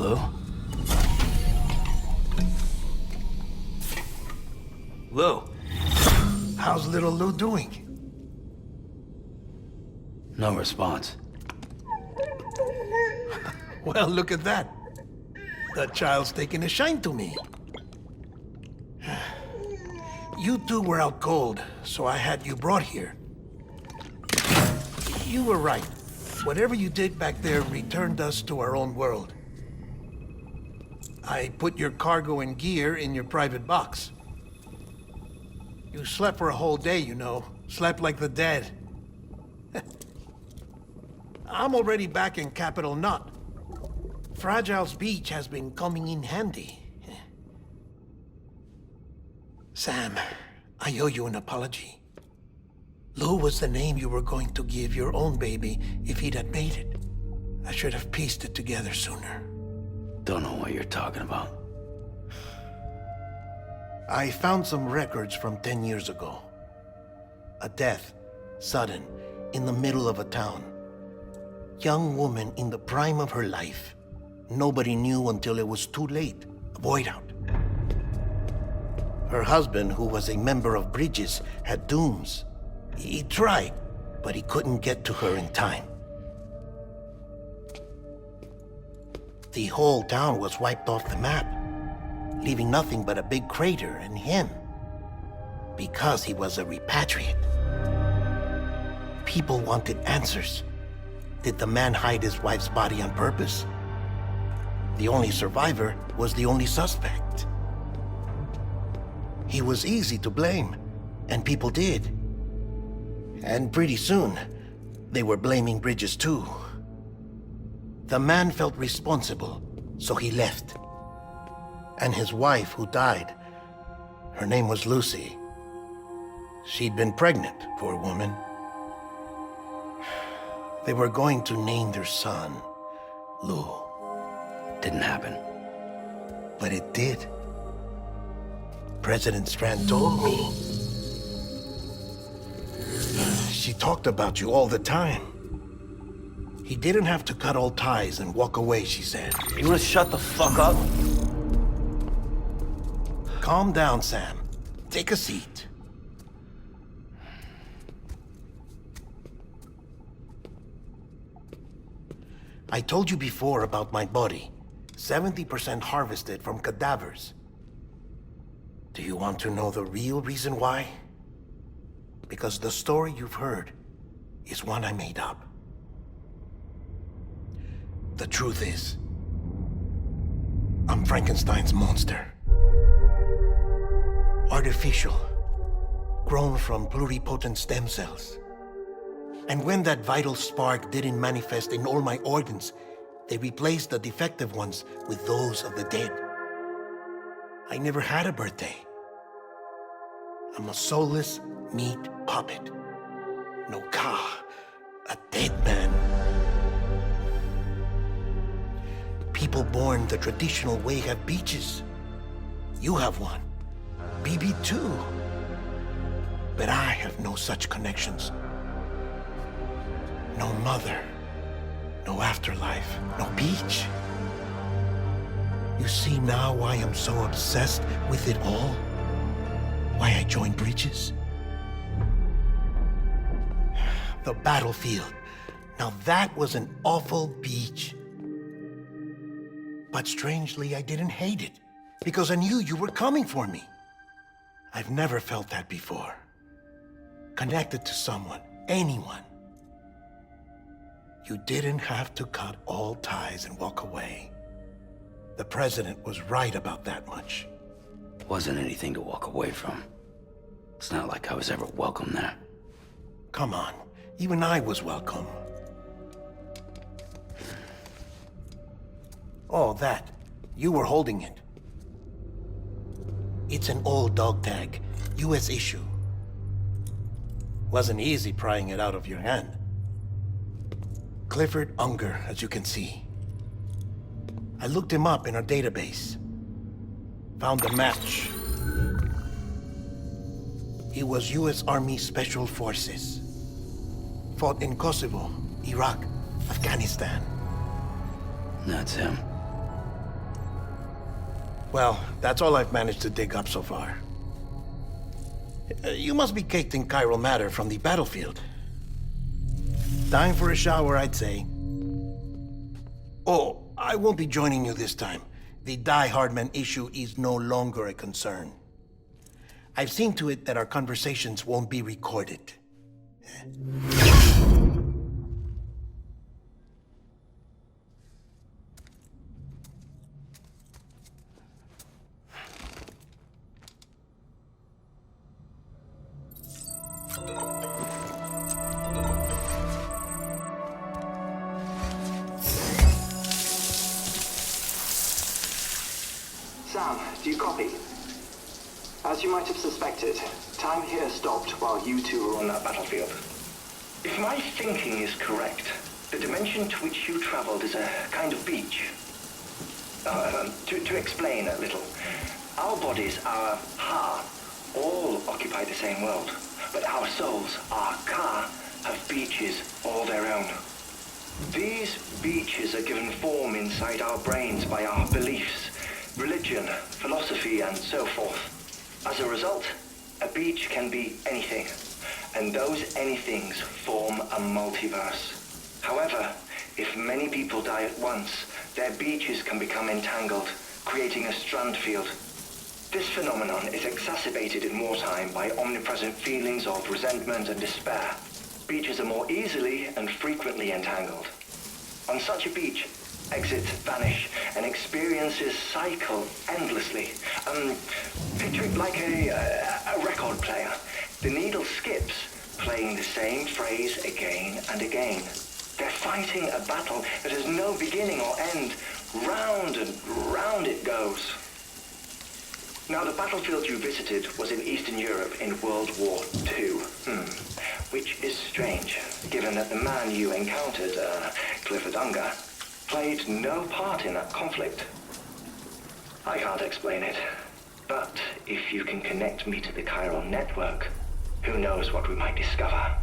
Lou? Lou? How's little Lou doing? No response. Well, look at that. The child's taking a shine to me. You two were out cold, so I had you brought here. You were right. Whatever you did back there returned us to our own world. I put your cargo and gear in your private box. You slept for a whole day, you know. Slept like the dead. I'm already back in Capital Knot. Fragile's beach has been coming in handy. Sam, I owe you an apology. Lou was the name you were going to give your own baby if he'd had made it. I should have pieced it together sooner. Don't know what you're talking about. I found some records from 10 years ago. A death, sudden, in the middle of a town. Young woman in the prime of her life. Nobody knew until it was too late. A void out. Her husband, who was a member of Bridges, had dooms. He tried, but he couldn't get to her in time. The whole town was wiped off the map, leaving nothing but a big crater and him. Because he was a repatriate. People wanted answers. Did the man hide his wife's body on purpose? The only survivor was the only suspect. He was easy to blame, and people did. And pretty soon, they were blaming Bridges too. The man felt responsible, so he left. And his wife, who died, her name was Lucy. She'd been pregnant, poor woman. They were going to name their son Lou. Didn't happen. But it did. President Strand told me. She talked about you all the time. He didn't have to cut all ties and walk away, she said. You wanna shut the fuck up? Calm down, Sam. Take a seat. I told you before about my body. 70% harvested from cadavers. Do you want to know the real reason why? Because the story you've heard is one I made up. The truth is, I'm Frankenstein's monster. Artificial, grown from pluripotent stem cells. And when that vital spark didn't manifest in all my organs, they replaced the defective ones with those of the dead. I never had a birthday. I'm a soulless meat puppet. No car, a dead man. People born the traditional way have beaches. You have one. BB too. But I have no such connections. No mother, no afterlife, no beach. You see now why I'm so obsessed with it all? Why I joined Bridges? The battlefield. Now that was an awful beach. But strangely, I didn't hate it, because I knew you were coming for me. I've never felt that before. Connected to someone, anyone. You didn't have to cut all ties and walk away. The president was right about that much. Wasn't anything to walk away from. It's not like I was ever welcome there. Come on, even I was welcome. Oh, that. You were holding it. It's an old dog tag, US issue. Wasn't easy prying it out of your hand. Clifford Unger, as you can see. I looked him up in our database. Found a match. He was US Army Special Forces. Fought in Kosovo, Iraq, Afghanistan. That's him. Well, that's all I've managed to dig up so far. You must be caked in chiral matter from the battlefield. Time for a shower, I'd say. Oh, I won't be joining you this time. The Die Hardman issue is no longer a concern. I've seen to it that our conversations won't be recorded. Sam, do you copy? As you might have suspected, time here stopped while you two were on that battlefield. If my thinking is correct, the dimension to which you traveled is a kind of beach. To explain a little, our bodies, our Ha, all occupy the same world, but our souls, our Ka, have beaches all their own. These beaches are given form inside our brains by our beliefs, religion, philosophy, and so forth. As a result, a beach can be anything, and those anythings form a multiverse. However, if many people die at once, their beaches can become entangled, creating a strand field. This phenomenon is exacerbated in wartime by omnipresent feelings of resentment and despair. Beaches are more easily and frequently entangled. On such a beach, exits vanish and experiences cycle endlessly. Picture it like a record player. The needle skips, playing the same phrase again and again. They're fighting a battle that has no beginning or end. Round and round it goes. Now, the battlefield you visited was in Eastern Europe in World War II. Which is strange, given that the man you encountered, Clifford Unger, played no part in that conflict. I can't explain it, but if you can connect me to the chiral network, who knows what we might discover.